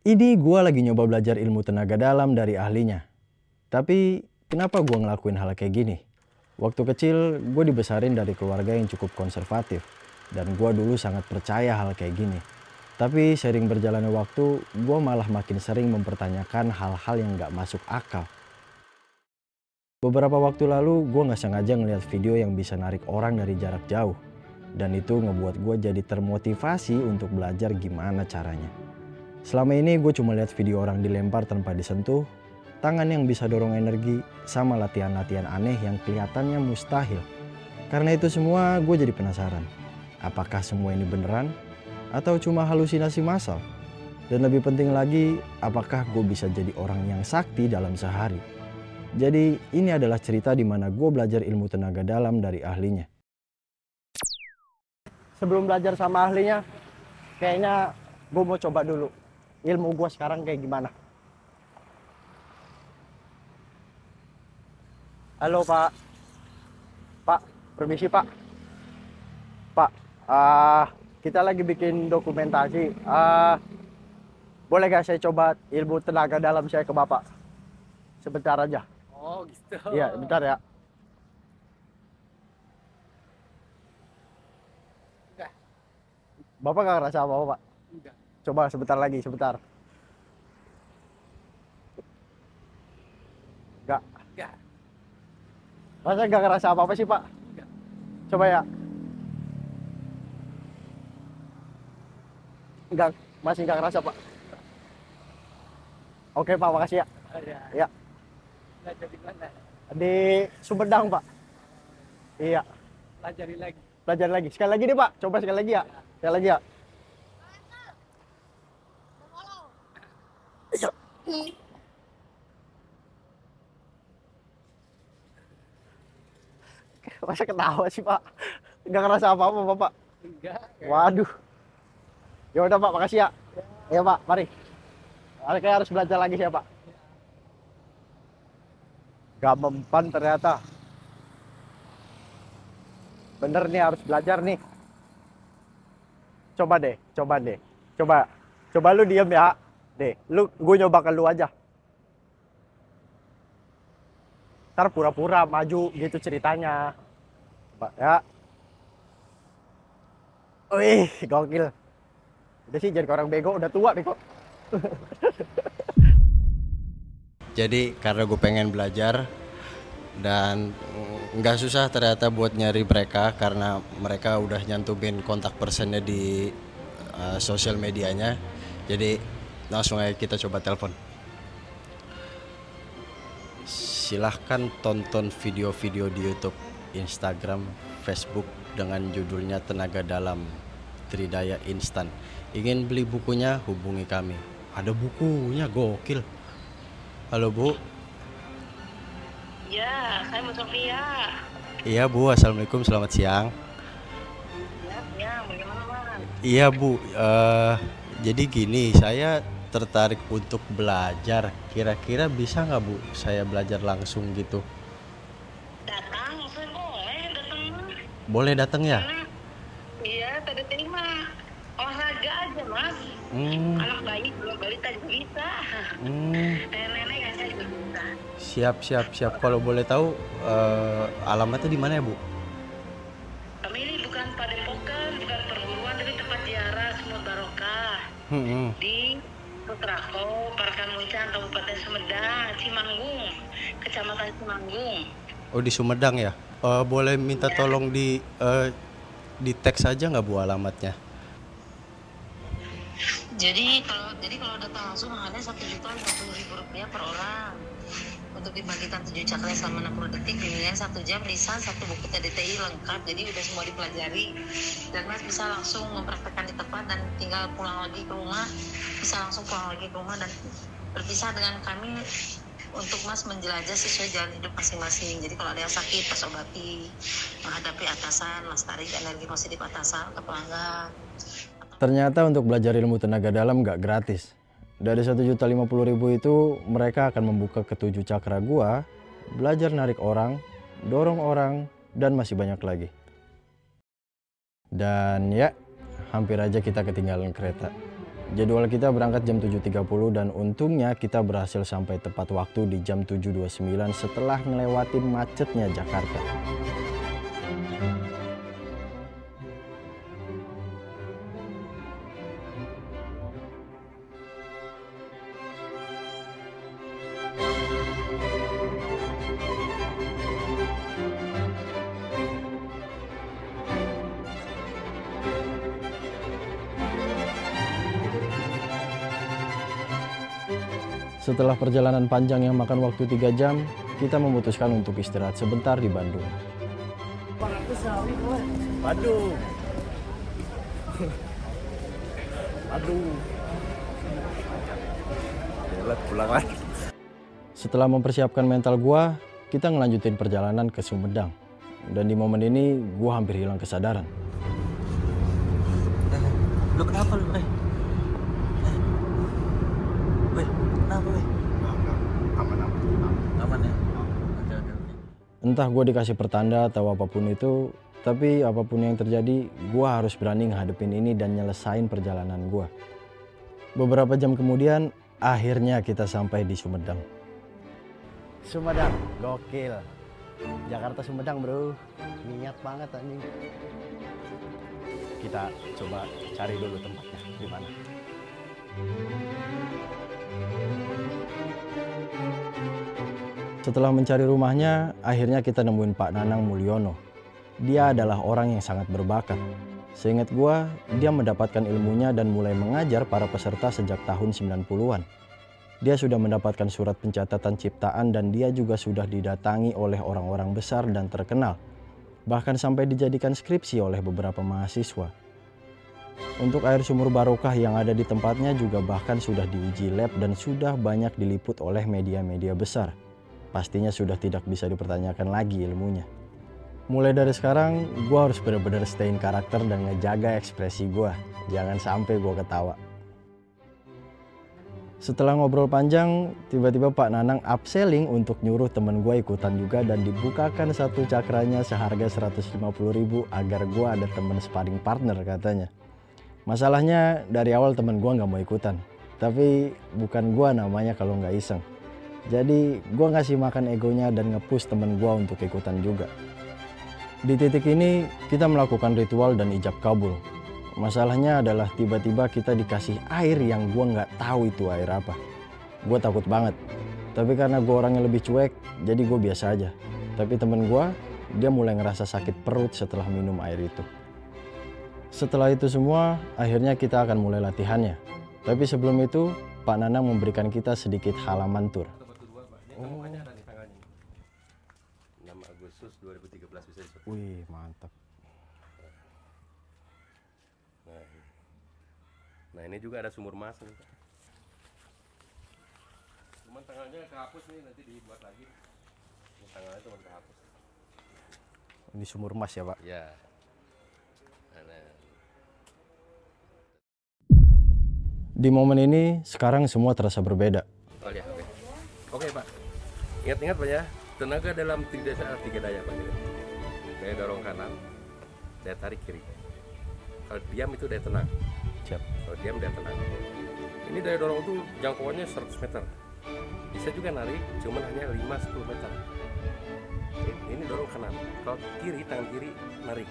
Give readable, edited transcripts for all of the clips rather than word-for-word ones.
Ini gue lagi nyoba belajar ilmu tenaga dalam dari ahlinya. Tapi kenapa gue ngelakuin hal kayak gini? Waktu kecil gue dibesarin dari keluarga yang cukup konservatif. Dan gue dulu sangat percaya hal kayak gini. Tapi sering berjalannya waktu, gue malah makin sering mempertanyakan hal-hal yang gak masuk akal. Beberapa waktu lalu gue gak sengaja ngeliat video yang bisa narik orang dari jarak jauh. Dan itu ngebuat gue jadi termotivasi untuk belajar gimana caranya. Selama ini gue cuma lihat video orang dilempar tanpa disentuh, tangan yang bisa dorong energi, sama latihan-latihan aneh yang kelihatannya mustahil. Karena itu semua gue jadi penasaran, apakah semua ini beneran atau cuma halusinasi massal? Dan lebih penting lagi, apakah gue bisa jadi orang yang sakti dalam sehari? Jadi ini adalah cerita di mana gue belajar ilmu tenaga dalam dari ahlinya. Sebelum belajar sama ahlinya, kayaknya gue mau coba dulu ilmu gue sekarang kayak gimana. Halo Pak. Pak, permisi Pak. Pak, kita lagi bikin dokumentasi. Boleh gak saya coba ilmu tenaga dalam saya ke Bapak? Sebentar aja. Oh gitu. Iya, bentar ya. Enggak. Bapak gak ngerasa apa-apa Pak? Enggak. Coba sebentar lagi, sebentar. Enggak. Enggak. Masa gak ngerasa apa-apa sih Pak? Enggak. Coba ya. Enggak, masih nggak ngerasa Pak. Oke Pak, makasih ya. Ada. Ya, Belajar di mana? di Sumedang Pak. Iya, Pelajari lagi. belajar lagi. Sekali lagi deh Pak, coba sekali lagi ya. Sekali lagi ya. Iya. Masa ketawa sih Pak? Nggak ngerasa apa-apa Bapak. Enggak. Waduh. Ya udah Pak, makasih ya. Ya Pak, mari. Kayak harus belajar lagi saya Pak. Gak mempan ternyata. Bener nih, harus belajar nih. Coba deh, coba deh. Coba lu diem ya. Deh, gue nyoba ke lu aja. Ntar pura-pura maju gitu ceritanya. Coba ya. Wih, gokil. Udah sih jadi orang bego, udah tua nih kok. Jadi karena gue pengen belajar dan nggak susah ternyata buat nyari mereka karena mereka udah nyantumin kontak personnya di sosial medianya. Jadi langsung aja kita coba telepon. Silahkan tonton video-video di YouTube, Instagram, Facebook dengan judulnya Tenaga Dalam Tridaya Instan. Ingin beli bukunya hubungi kami. Ada bukunya, gokil. Halo Bu. Ya, saya Bu Sofia. Iya Bu, assalamualaikum, selamat siang. Ya, bagaimana Mas? Iya Bu, jadi gini, saya tertarik untuk belajar. Kira-kira bisa nggak Bu, saya belajar langsung gitu? Datang, saya boleh datang Mas. Boleh datang ya? Karena, iya, tadi terima. Olahraga aja Mas. Hmm, Anak bayi, belum balita juga bisa. Nenek-nenek ya saya juga bisa. siap. Kalau boleh tahu alamatnya di mana ya Bu? Kami ini bukan padepokan, bukan perguruan, tapi tempat ziarah Sumur Barokah. Hmm. Di Putrako, Parakan Muncang, Kabupaten Sumedang, Cimanggung, Kecamatan Cimanggung. Oh di Sumedang ya? Boleh minta tolong di teks aja nggak Bu alamatnya? Jadi kalau datang langsung harganya Rp1.050.000 per orang. Untuk dibagikan 7 cakra selama 60 detik, bimbingan 1 jam, lisan, 1 buku TDTI lengkap. Jadi udah semua dipelajari. Dan Mas bisa langsung mempraktekkan di tempat dan tinggal pulang lagi ke rumah. Bisa langsung pulang lagi ke rumah dan berpisah dengan kami untuk Mas menjelajah sesuai jalan hidup masing-masing. Jadi kalau ada yang sakit, Mas obati. Menghadapi atasan, Mas tarik energi positif atasan ke pelanggan. Ternyata untuk belajar ilmu tenaga dalam nggak gratis. Dari 1.050.000 itu mereka akan membuka ke-7 cakra gua, belajar narik orang, dorong orang, dan masih banyak lagi. Dan ya, hampir aja kita ketinggalan kereta. Jadwal kita berangkat jam 7.30 dan untungnya kita berhasil sampai tepat waktu di jam 7.29 setelah ngelewatin macetnya Jakarta. Setelah perjalanan panjang yang makan waktu 3 jam, kita memutuskan untuk istirahat sebentar di Bandung. Aduh. Aduh. Jelas pulang lagi. Setelah mempersiapkan mental gua, kita ngelanjutin perjalanan ke Sumedang. Dan di momen ini, gua hampir hilang kesadaran. Lu kenapa lu, Weh, kenapa, Weh? Aman. Aman ya? Oke. Entah gua dikasih pertanda atau apapun itu, tapi apapun yang terjadi, gua harus berani ngadepin ini dan nyelesain perjalanan gua. Beberapa jam kemudian, akhirnya kita sampai di Sumedang. Sumedang, gokil. Jakarta Sumedang, bro. Niat banget anjing. Kita coba cari dulu tempatnya di mana. Setelah mencari rumahnya, akhirnya kita nemuin Pak Nanang Mulyono. Dia adalah orang yang sangat berbakat. Seingat gua, dia mendapatkan ilmunya dan mulai mengajar para peserta sejak tahun 90-an. Dia sudah mendapatkan surat pencatatan ciptaan dan dia juga sudah didatangi oleh orang-orang besar dan terkenal. Bahkan sampai dijadikan skripsi oleh beberapa mahasiswa. Untuk air sumur barokah yang ada di tempatnya juga bahkan sudah diuji lab dan sudah banyak diliput oleh media-media besar. Pastinya sudah tidak bisa dipertanyakan lagi ilmunya. Mulai dari sekarang, gue harus benar-benar stayin karakter dan ngejaga ekspresi gue. Jangan sampai gue ketawa. Setelah ngobrol panjang, tiba-tiba Pak Nanang upselling untuk nyuruh temen gue ikutan juga dan dibukakan satu cakranya seharga 150.000 agar gue ada temen sparring partner katanya. Masalahnya dari awal temen gue nggak mau ikutan, tapi bukan gue namanya kalau nggak iseng. Jadi gue ngasih makan egonya dan nge-push temen gue untuk ikutan juga. Di titik ini kita melakukan ritual dan ijab kabul. Masalahnya adalah tiba-tiba kita dikasih air yang gue nggak tahu itu air apa. Gue takut banget. Tapi karena gue orangnya lebih cuek, jadi gue biasa aja. Tapi temen gue, dia mulai ngerasa sakit perut setelah minum air itu. Setelah itu semua, akhirnya kita akan mulai latihannya. Tapi sebelum itu, Pak Nanang memberikan kita sedikit halaman tour. Oh. 6 Agustus 2013 bisa disebut. Wih, mantap. Nah ini juga ada sumur mas nih. Cuman tangannya kehapus nih, nanti dibuat lagi. Ini tangannya cuma kehapus. Ini sumur emas ya, Pak? Ya. Di momen ini, sekarang semua terasa berbeda. Oh ya, oke. Oke Pak. Ingat-ingat Pak ya, tenaga dalam tiga daya Pak. Daya dorong kanan, daya tarik kiri. Kalau diam itu daya tenang. Siap. Kalau diam daya tenang. Ini daya dorong itu jangkauannya 100 meter. Bisa juga narik, cuman hanya 5-10 meter. Ini dorong kanan. Kalau kiri, tangan kiri narik.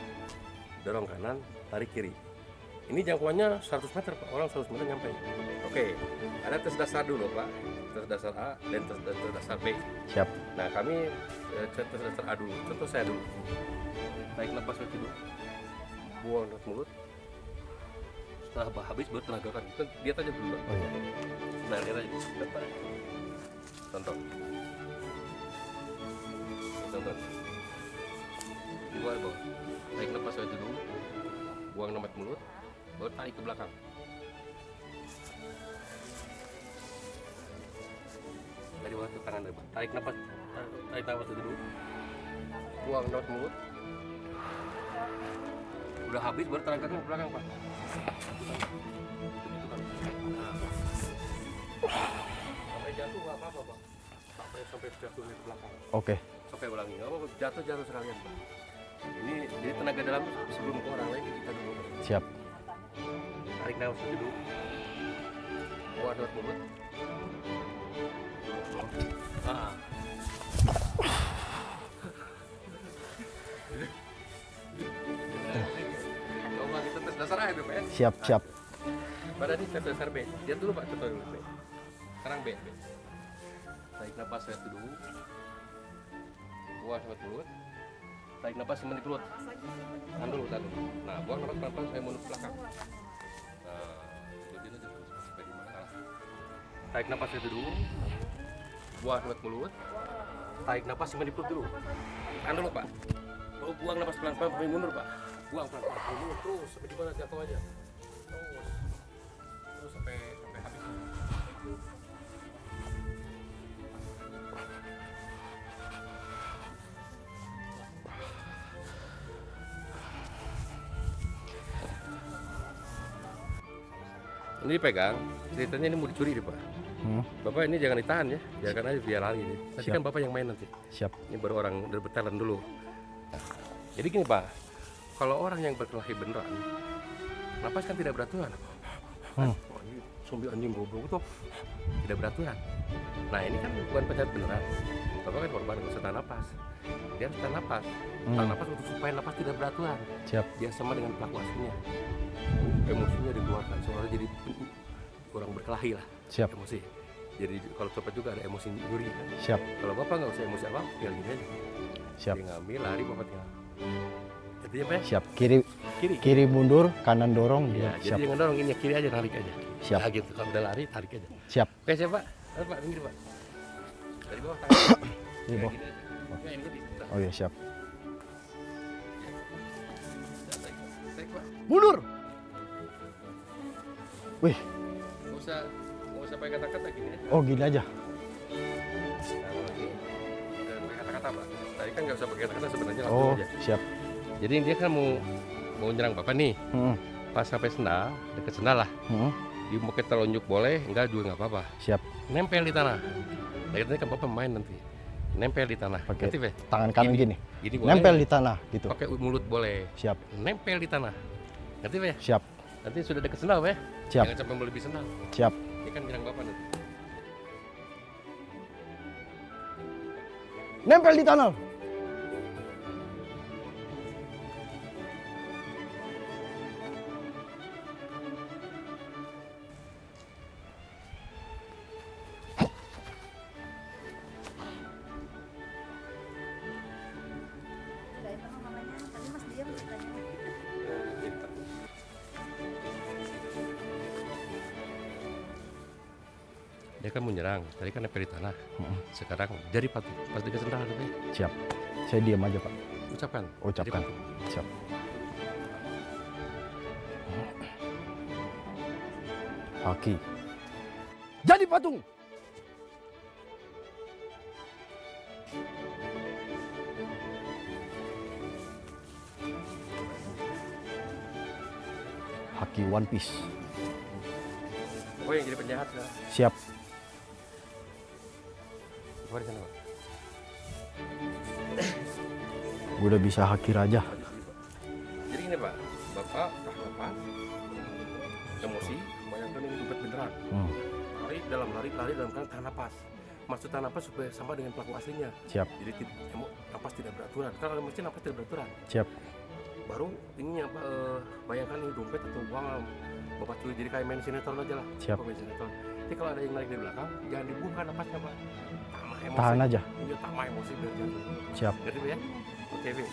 Dorong kanan, tarik kiri. Ini jangkauannya 100 meter Pak, orang 100 meter nyampe. Oke, ada tes dasar dulu Pak. Tes dasar A dan tes dasar B. Siap. Nah kami tes dasar A dulu, contoh saya dulu. Tarik nafas dulu, buang dari mulut. Setelah habis baru tenagakan, lihat aja dulu. Oh iya. Nah lihat aja, contoh. Contoh. Di luar bawah, tarik nafas dulu, buang nafas mulut, baru tarik ke belakang. Dari bawah ke tangan dari bawah. Tarik nafas dulu, buang nafas mulut. Udah habis baru tenagakan ke belakang Pak. Sampai jatuh nggak apa-apa Pak. Sampai jatuh ke belakang. Oke. Sampai ulangi, nggak apa-apa, jatuh sekalian Pak. Ini jadi tenaga dalam sebelum ke orang lagi kita dulu. Siap. Tarik nafas dulu, buang lewat mulut. Ah. Coba kita tes dasar aja Pak ya. Siap. Pada ini tes dasar B. Lihat dulu Pak, contoh dulu B. Sekarang B. Tarik napas lewat dulu. Buang lewat mulut. Tarik napas simpan di perut. Tahan dulu. Nah, buang napas pelan-pelan sampai mulut belakang. Nah, ikutin aja terus sampai di mana. Tarik napas lewat dulu. Buang lewat mulut. Tarik napas simpan di perut dulu. Tahan dulu Pak. Baru buang napas pelan-pelan sampai mundur Pak. Buang pelan-pelan sampai mundur terus sampai di mana jatuh aja. Terus sampai habis. Ini dipegang, ceritanya ini mau dicuri deh Pak. Bapak ini jangan ditahan ya, biarkan aja biar lari nih. Nanti kan Bapak yang main nanti. Siap. Ini baru orang udah bertalent dulu. Nah, jadi gini Pak, kalau orang yang berkelahi beneran, napas kan tidak beraturan. Oh, ini zombie anjing goblok itu tidak beraturan. Nah ini kan bukan penjahat beneran. Bapak kan korban nggak usah tahan napas. Dia harus tahan napas. Tahan napas untuk supaya napas tidak beraturan. Siap. Dia sama dengan pelaku aslinya. Emosinya dikeluarkan, soalnya jadi orang berkelahi lah. Siap. Emosi. Jadi kalau copet juga ada emosi nyuri. Siap. Kalau Bapak nggak usah emosi apa, tinggal gini aja. Siap. Dia ngambil, lari Bapak tinggal. Jadi apa ya? Siap. Kiri. Kiri mundur, kanan dorong. Ya, Siap. jadi jangan dorong ini kiri aja, narik aja. Siap. Nah, gitu. Kalau udah lari, tarik aja. Siap. Oke, siap Pak. Ayo Pak, minggir Pak. Dari bawah tangan. Di bawah. Kayak gini aja. Ya, ini lebih. Oh iya, siap. Tarik Pak. Mundur. Wih. Nggak usah pakai kata-kata gini aja. Oh, gini aja. Taruh lagi. Dan pakai kata-kata Pak. Tadi kan nggak usah pakai kata-kata sebenarnya langsung Oh, aja. siap. Jadi dia kan mau nyerang Bapak nih. Pas sampai sendal, deket sendal lah. Di mau kita lonjuk boleh, enggak juga nggak apa-apa. Siap. Nempel di tanah. Nah, itu kan Bapak main nanti. Nempel di tanah. Pakai Ngerti, Pak? tangan kanan gini. Gini boleh. Nempel di tanah gitu. Pakai mulut boleh. Siap. Nempel di tanah. Ngerti, Pak? Siap. Nanti sudah deket sendal, Pak. Siap. Jangan sampai melebihi sendal. Siap. Ini kan nyerang Bapak nanti. Nempel di tanah. Dia kan mau nyerang, tadi kan nempel di tanah. Sekarang jadi pas deket sendal, Pak. Siap. Saya diam aja, Pak. Ucapkan. Ucapkan. Jadi patung. Siap. Haki. Jadi patung. Haki One Piece. Oh, yang jadi penjahat ya. Siap. Coba di sana, Pak. Gue udah bisa haki raja. Jadi gini Pak, Bapak tahan napas, emosi, bayangkan ini dompet beneran. Lari dalam kan tahan napas. Maksud tahan napas supaya sama dengan pelaku aslinya. Siap. Jadi napas tidak beraturan. Kalau emosi napas tidak beraturan. Siap. Baru ini apa? Bayangkan ini dompet atau uang Bapak curi, jadi kayak main sinetron aja lah. Siap. Bapak main sinetron. Jadi kalau ada yang narik di belakang, jangan dibuka napasnya Pak. Tamah emosi. Tahan aja. Iya, tamah emosi biar jatuh. Siap. Ngerti Pak ya? Oke, Pak.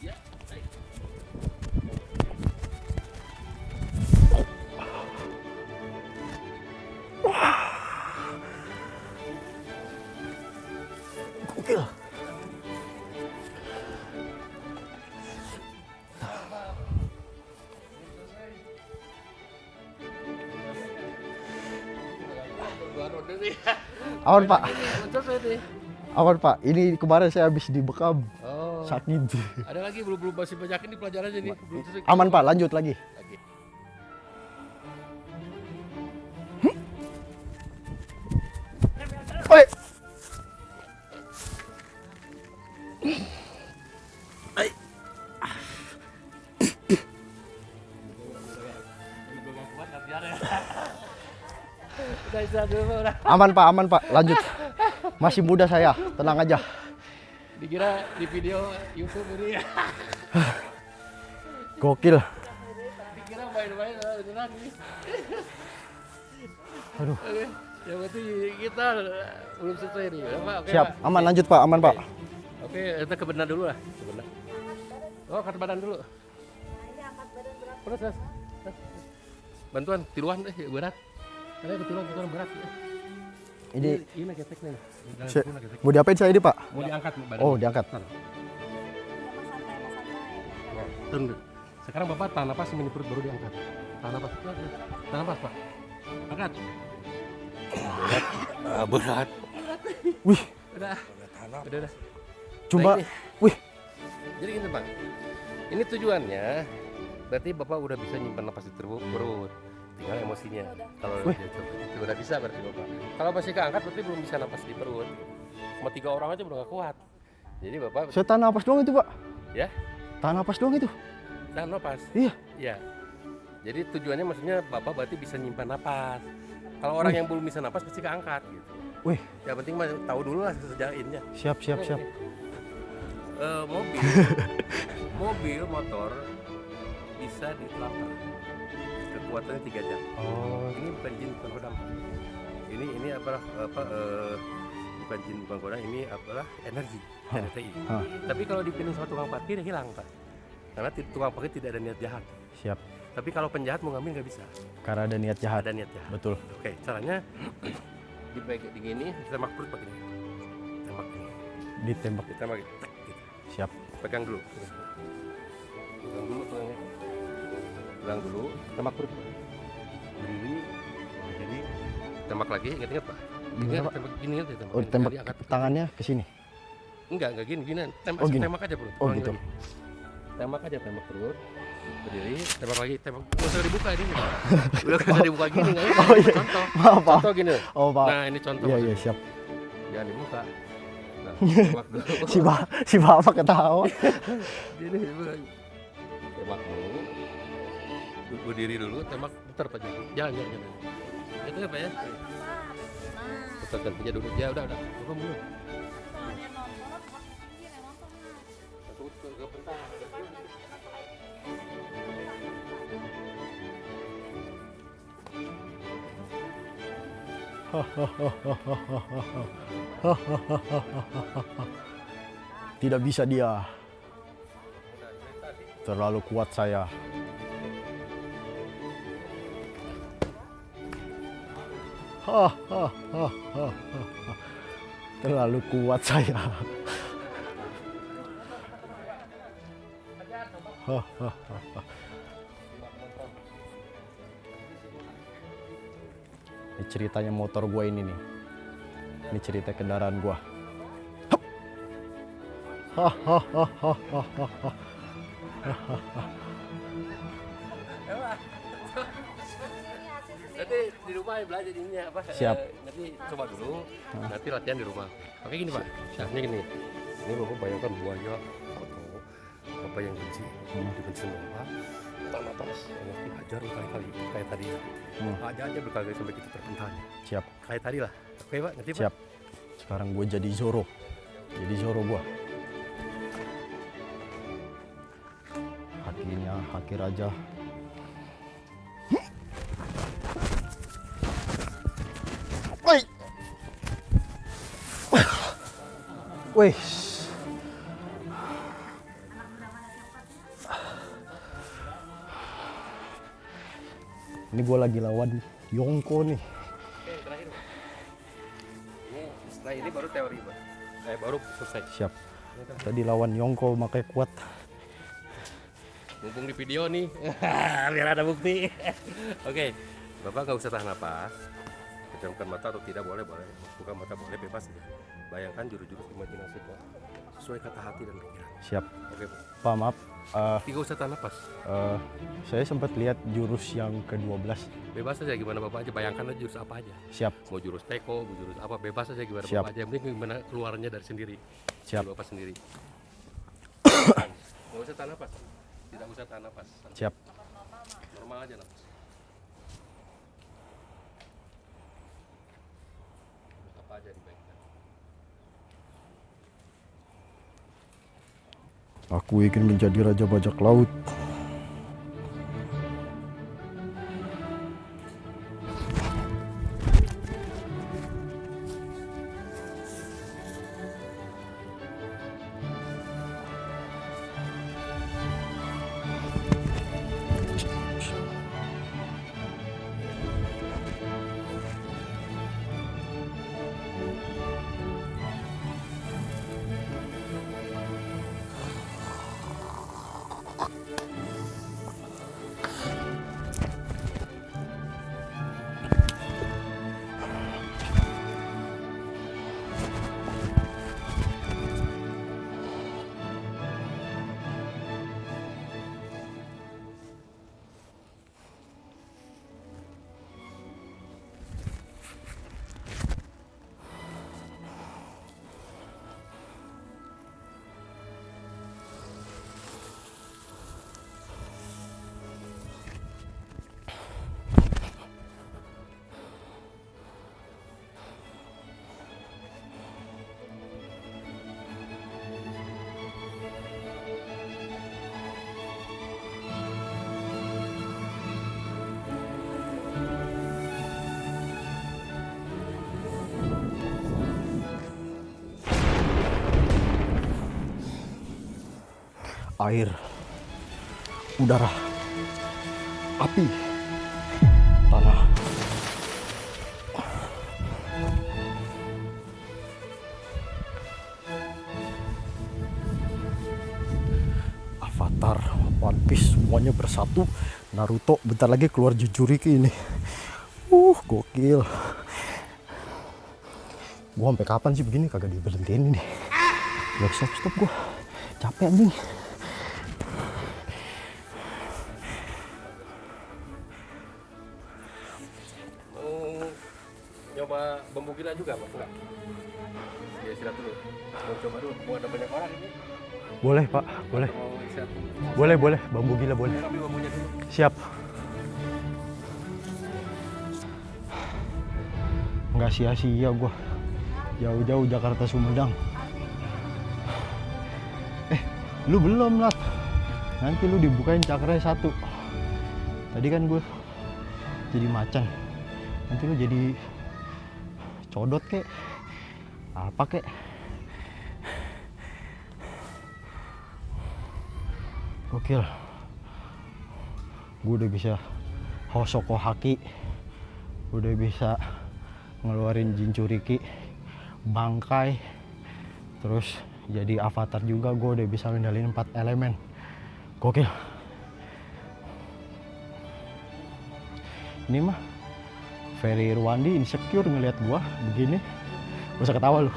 Ya, baik. Gokil. Awan Pak, awan Pak. Ini kemarin saya habis dibekam, Oh, sakit. ada lagi belum masih banyak ini pelajarannya nih. Belum selesai. Aman Pak, lanjut lagi. Lagi. Oi. Belum kuat latihannya. Udah istirahat dulu, Pak, udah. Aman Pak, lanjut. Masih muda saya, tenang aja. Dikira di video YouTube ini. Gokil. Dikira main-main beneran ini. Aduh. Oke, yang penting kita belum selesai nih. Pak, oke, Siap, Pak. aman lanjut Pak, aman Pak. Oke, kita ke benar dulu lah. Ke benar. Oh, angkat badan dulu. Terus, terus. Bantuan, tiluan deh, berat. Karena tiluan berat. Ini ketek nih. mau diapain saya ini Pak? Mau diangkat badan. Oh, diangkat. Tunggu. Sekarang Bapak tahan napas ini perut baru diangkat. Tahan napas. Tahan napas, Pak. Angkat. Berat. Wih, Udah. Udah. coba. Nah, ini. Wih, Jadi gini, Bang. Ini tujuannya berarti Bapak udah bisa nyimpan napas di perut. Tinggal emosinya. Kalau Wih. dia coba itu udah bisa berarti Bapak. Kalau masih keangkat berarti belum bisa napas di perut. Cuma 3 orang aja belum gak kuat. Jadi Bapak saya tahan napas doang itu Pak. ya, Tahan napas doang itu. tahan napas. Iya. Iya. Jadi tujuannya maksudnya Bapak berarti bisa nyimpan napas. Kalau orang yang belum bisa napas pasti keangkat gitu. Wih, Yang penting mah tahu dulu lah sejarahnya. siap. Mobil, motor bisa ditelantar. Kekuatannya 3 jam. Oh, Ini bukan jin, bukan kodam. Ini apalah bukan jin, bukan kodam. Ini apalah energi, NTI. Hah. Tapi kalau dipindah sama tukang parkir hilang, Pak. Karena tukang parkir tidak ada niat jahat. siap. Tapi kalau penjahat mau ngambil nggak bisa. Karena ada niat jahat. Ada niat jahat. Betul. Oke, caranya di gini, tembak perut pakai ini. Tembak ini. Ditembak. Ditembak gitu. Tak, gitu. Siap. Pegang dulu. Pegang dulu, tembak perut. Berdiri, tembak lagi, ingat Pak. Gimana, Ingat, Pak? tembak gini aja tembak. Oh, ditembak Diangkat. tangannya ke sini. Enggak gini, tembak, Oh, gini. tembak aja perut. Oh, Ulangi gitu. lagi. Tembak aja, tembak perut. Berdiri, tembak lagi, tembak. Nggak usah dibuka ini. Udah nggak usah dibuka gini, nggak usah. Oh, iya. Contoh. Maaf Pak. Contoh gini. Oh Pak. Nah, ini contoh. Iya, maksudnya. siap. Jangan dibuka. Nah, tembak dulu. Si Bapak ketawa. Gini, tembak dulu. Berdiri dulu, tembak putar Pak. Jangan. Itu apa ya? Putarkan punya dulu. Ya udah. Bukan dulu. Tidak bisa dia. Terlalu kuat saya. Terlalu kuat saya. Ini ceritanya motor gua ini nih. Ini cerita kendaraan gua. Nanti di rumah belajar ininya apa? Siap. Nanti coba dulu. Nanti latihan di rumah. Oke gini Pak. Syaratnya gini. Ini Bapak bayangkan buaya atau apa yang benci. Dibenci sama Bapak. Tak napas. Nanti hajar berkali-kali kayak tadi. Aja berkali-kali sampai kita terpental. Siap, Kayak tadi lah. Oke Pak. Ngerti Pak? siap. Sekarang gue jadi Zoro. Jadi Zoro gua. Hakinya haki raja. Woi. Wih. Ini gue lagi lawan Yongko nih. Oke terakhir. Ini setelah ini baru teori Pak. Baru selesai. Siap. Tadi lawan Yongko makanya kuat. Mumpung di video nih, biar ada bukti. Oke, Bapak nggak usah tahan napas. Pejamkan mata atau tidak boleh, buka mata boleh, bebas aja. Bayangkan jurus-jurus imajinasi Pak, sesuai kata hati dan pikiran. Siap. Oke Pak, Pak maaf, tidak usah tahan napas. saya sempat lihat jurus yang ke-12. Bebas aja gimana Bapak aja, bayangkan aja jurus apa aja. Siap, Mau jurus teko, mau jurus apa, bebas aja gimana Siap. Bapak aja. Yang penting gimana keluarnya dari sendiri. siap, Dari Bapak sendiri. Nggak usah tahan napas. Tidak usah tahan napas. siap. Normal aja napas. Aku ingin menjadi raja bajak laut. Air, udara, api, tanah. Avatar, One Piece semuanya bersatu. Naruto bentar lagi keluar Jinchuriki ini. Gokil. Gua sampai kapan sih begini kagak diberhentiin ini. Gak stop gua. Capek anjing. Coba bambu gila juga, Pak? Enggak? Ya, istirahat dulu. Mau coba dulu, mau ada banyak orang ini. Boleh, Pak, boleh. Mau istirahat dulu. Boleh, bambu gila boleh. Ambil bambunya dulu. Siap. Nggak sia-sia gua. Jauh-jauh Jakarta Sumedang. Lu belum, Lat. Nanti lu dibukain cakranya 1. Tadi kan gue jadi macan. Nanti lu jadi codot kek, apa kek. Gokil. Gue udah bisa Hosoko Haki, udah bisa ngeluarin Jinchuriki, bangkai, terus jadi avatar juga. Gue udah bisa ngendalin 4 elemen. Gokil. Ini mah Ferry Irwandi insecure ngelihat gua begini. Gak usah ketawa lu.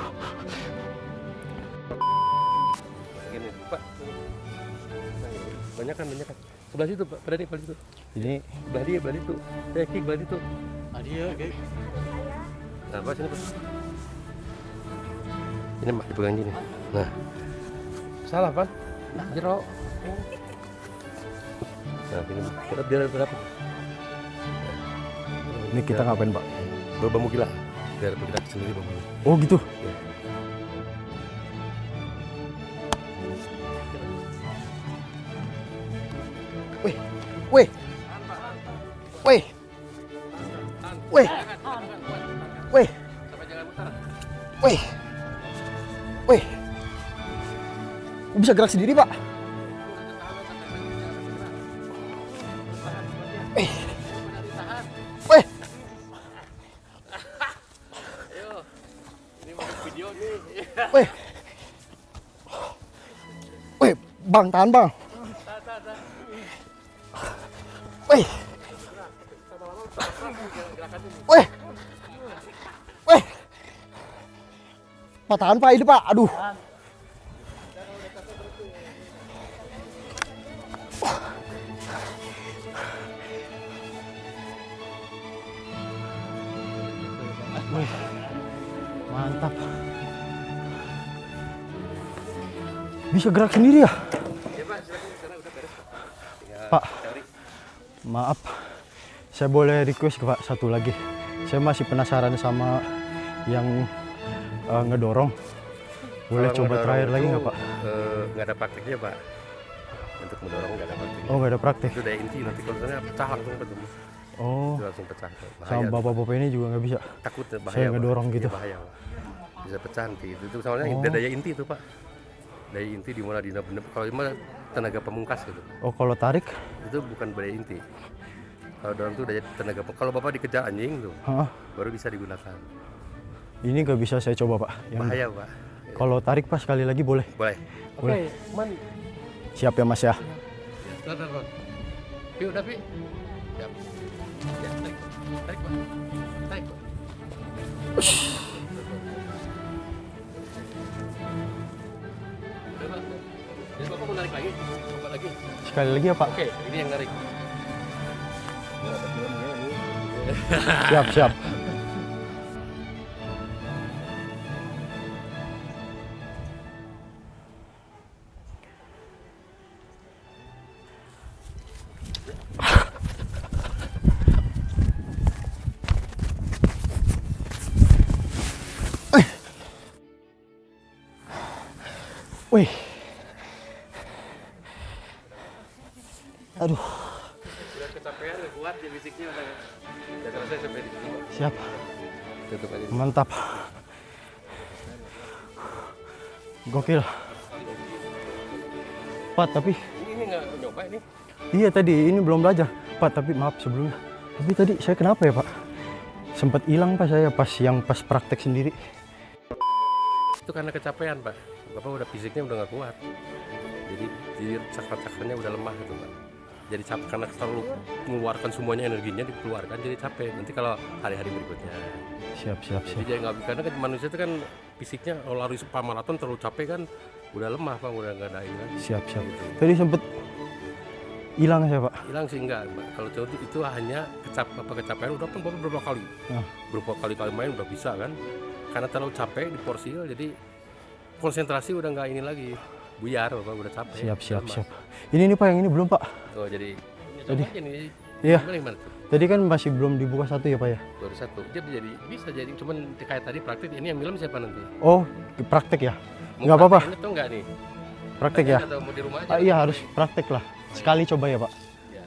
Gini, Pak. Banyak kan. Sebelah situ, Pak. Pada sebelah situ. Ini Belah itu. Kik, belah itu. Adia, kayak. Nah, Pak, sini, Pak. Ini, Pak, dipegang gini. Nah. Salah, Pak. Jerok. Nah, gini, Pak. Biar berapa? ini kita ngapain, Pak? Bambu gila. Biar bergerak sendiri bambu. Oh gitu. Ya. Wih, wih, wih, wih, wih, wih, wih. Gua bisa gerak sendiri, Pak. Wih, wih. Wih, wih, Bang, tahan, Bang. Wih, wih, wih. Pak, tahan, Pak, ini, Pak. Aduh. Wih, mantap. Bisa gerak sendiri ya? Pak, maaf. Saya boleh request Pak satu lagi. Saya masih penasaran sama yang ngedorong. Boleh Kalau coba ngedorong terakhir lagi itu, nggak Pak? Nggak ada prakteknya Pak. Untuk mendorong nggak ada prakteknya. Oh nggak ada praktek. Itu daya inti, nanti kalau misalnya pecah langsung ketemu. Oh Itu langsung pecah. Bahaya. sama bapak-bapak ini juga nggak bisa. Takut bahaya. Saya Pak. ngedorong gitu. Iya, bahaya Pak. Bisa pecah nanti. Itu soalnya Oh. daya inti itu Pak. Daya inti di mana di bener. Kalau cuma tenaga pemungkas gitu. Oh kalau tarik? Itu bukan daya inti. Kalau dorong itu daya tenaga. Kalau bapak dikejar anjing tuh, Hah? baru bisa digunakan. Ini nggak bisa saya coba Pak. Bahaya Pak. Kalau tarik Pak sekali lagi boleh. Boleh. Boleh. Oke, man. Siap ya Mas ya. Tahan, Bang. Pi, udah Pi. Siap. Ya, tarik. Tarik, Pak. Tarik, Pak. Udah, Pak. Jadi Bapak mau narik lagi? Coba lagi. Sekali lagi ya Pak. Oke, ini yang narik. Siap siap. Wih. Aduh, Udah kecapean, udah kuat dia fisiknya udah. Udah selesai sampai di sini. Pak. siap. Tutup aja. Mantap. Gokil. Pak, tapi Ini nggak nyoba ini. iya tadi ini belum belajar. Pak, tapi maaf sebelumnya. Tapi tadi saya kenapa ya, Pak? Sempat hilang Pak saya pas praktek sendiri. Itu karena kecapean Pak. Bapak udah fisiknya udah nggak kuat. Jadi cakra-cakranya udah lemah gitu Pak. Jadi capek karena terlalu mengeluarkan semuanya energinya dikeluarkan jadi capek. Nanti kalau hari-hari berikutnya. Siap, siap, Jadi siap. jadi nggak karena kan manusia itu kan fisiknya kalau lari maraton terlalu capek kan udah lemah Pak, udah nggak ada ini lagi. Siap, siap. Tadi sempat hilang saya, Pak. Hilang sih enggak Pak. Kalau contoh itu hanya kecapean udah kan Bapak berapa kali? Ah. Berapa kali main udah bisa kan? Karena terlalu capek di porsil jadi konsentrasi udah nggak ini lagi. Buyar Bapak udah capek. Siap, siap, lemah. siap. Ini nih Pak, yang ini belum Pak. Oh jadi Tadi. aja nih. Iya. Gimana tuh? Tadi kan masih belum dibuka satu ya Pak ya? Baru satu. Dia bisa jadi cuman kayak tadi praktik ini yang bilang siapa nanti? Oh, praktek ya? Mau Nggak apa-apa. praktekin atau enggak nih? Praktek ya? Atau mau di rumah aja? Ah, iya harus praktek lah. Sekali coba ya Pak. Ya.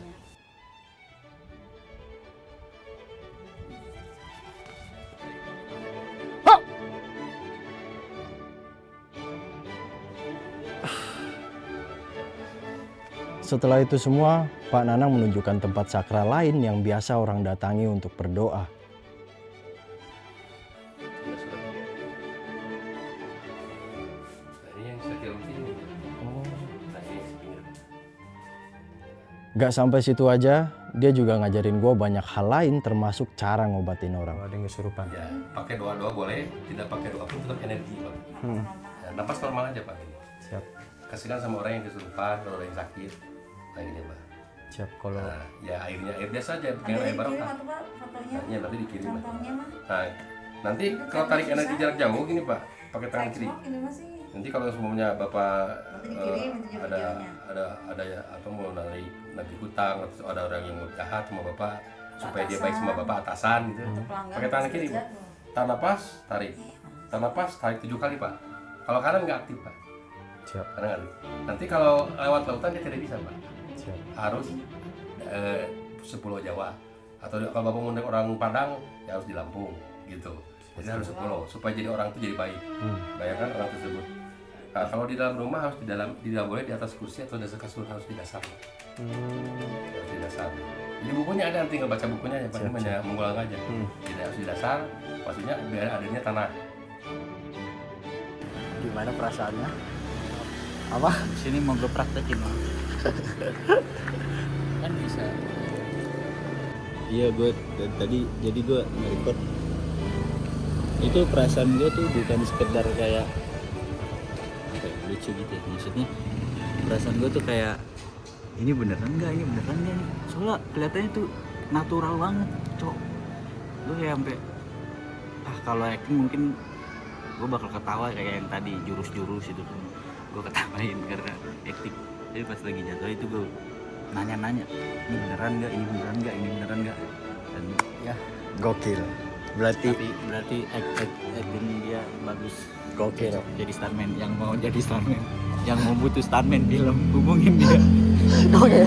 Setelah itu semua, Pak Nanang menunjukkan tempat sakral lain yang biasa orang datangi untuk berdoa. Sudah, sudah. Nah, ini yang saya kira ini. Nah, ini sepinggir. Gak sampai situ aja, dia juga ngajarin gue banyak hal lain termasuk cara ngobatin orang. Ada yang kesurupan. Ya, pakai doa-doa boleh, tidak pakai doa pun tetap energi Pak. Ya, napas normal aja Pak. Siap, Kasihkan sama orang yang kesurupan, kalau orang yang sakit. Nah ini Pak. siap. Kalau Nah, ya air biasa aja, Ada jangan air dikirim barokah. atau Pak fotonya? Nah, nanti dikirim Pak. Contohnya mah. Nah, nanti kalau tarik energi jarak jauh gini Pak, pakai tangan kiri. Textbook ini masih. Nanti kalau semuanya Bapak Nanti dikirim itu ada videonya. ada ya apa mau nagih hutang atau ada orang yang mau jahat sama Bapak supaya dia baik sama Bapak atasan gitu. Untuk pelanggan Pakai tangan bisa kiri aja Pak. tuh. Tahan napas, tarik. Tahan napas, tarik 7 kali Pak. Kalau kanan nggak aktif Pak. siap, Kanan nggak aktif. Nanti kalau lewat lautan dia tidak bisa Pak. siap. Harus Pulau Jawa atau kalau Bapak mau orang Padang ya harus di Lampung gitu. Jadi harus 10 supaya jadi orang itu jadi baik. Bayangkan orang tersebut. Nah, kalau di dalam rumah harus tidak boleh di atas kursi atau di atas kasur, harus di dasar. Harus di dasar. Jadi bukunya ada, nanti nggak baca bukunya ya Pak, Siap, hanya mengulang aja. Jadi harus di dasar, maksudnya biar adanya tanah. Gimana perasaannya? Apa? Sini mau gue praktekin Bang. Kan bisa. Iya gue tadi jadi gue nge-record. Itu perasaan gue tuh bukan sekedar kayak apa ya, lucu gitu ya. Maksudnya perasaan gue tuh kayak ini beneran nggak nih. Soalnya kelihatannya tuh natural banget, cok. Gue kayak sampai kalau acting mungkin gue bakal ketawa kayak yang tadi jurus-jurus itu kan gue ketawain karena acting. Tapi pas lagi jatuh itu gue nanya-nanya, ini beneran nggak, dan Gokil. berarti acting dia bagus. Gokil. Jadi stuntman, yang mau jadi stuntman, yang mau butuh stuntman film, hubungin dia. Oke.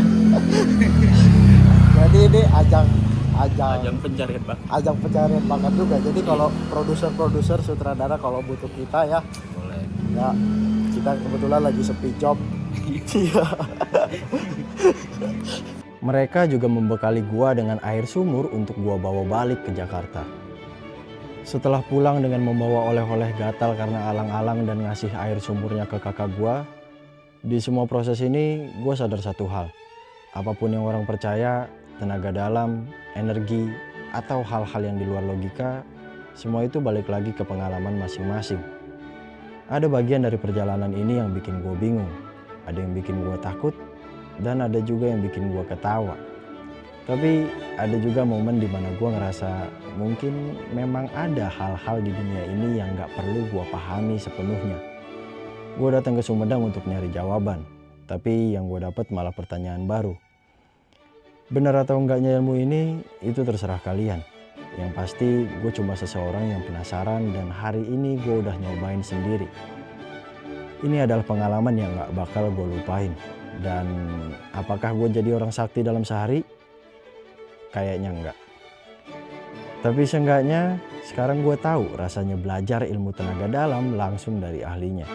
Jadi ini ajang Ajang pencarian bang. ajang pencarian bakat juga. Jadi kalau produser sutradara kalau butuh kita ya, Boleh. ya kita kebetulan lagi sepi job. Iya. Mereka juga membekali gua dengan air sumur untuk gua bawa balik ke Jakarta. Setelah pulang dengan membawa oleh-oleh gatal karena alang-alang dan ngasih air sumurnya ke kakak gua, di semua proses ini gua sadar satu hal. Apapun yang orang percaya, tenaga dalam, energi, atau hal-hal yang di luar logika, semua itu balik lagi ke pengalaman masing-masing. Ada bagian dari perjalanan ini yang bikin gue bingung, ada yang bikin gue takut, dan ada juga yang bikin gue ketawa. Tapi ada juga momen dimana gue ngerasa mungkin memang ada hal-hal di dunia ini yang gak perlu gue pahami sepenuhnya. Gue datang ke Sumedang untuk nyari jawaban, tapi yang gue dapat malah pertanyaan baru. Benar atau enggaknya ilmu ini, itu terserah kalian. Yang pasti gue cuma seseorang yang penasaran dan hari ini gue udah nyobain sendiri. Ini adalah pengalaman yang gak bakal gue lupain. Dan apakah gue jadi orang sakti dalam sehari? Kayaknya enggak. Tapi seenggaknya sekarang gue tahu rasanya belajar ilmu tenaga dalam langsung dari ahlinya.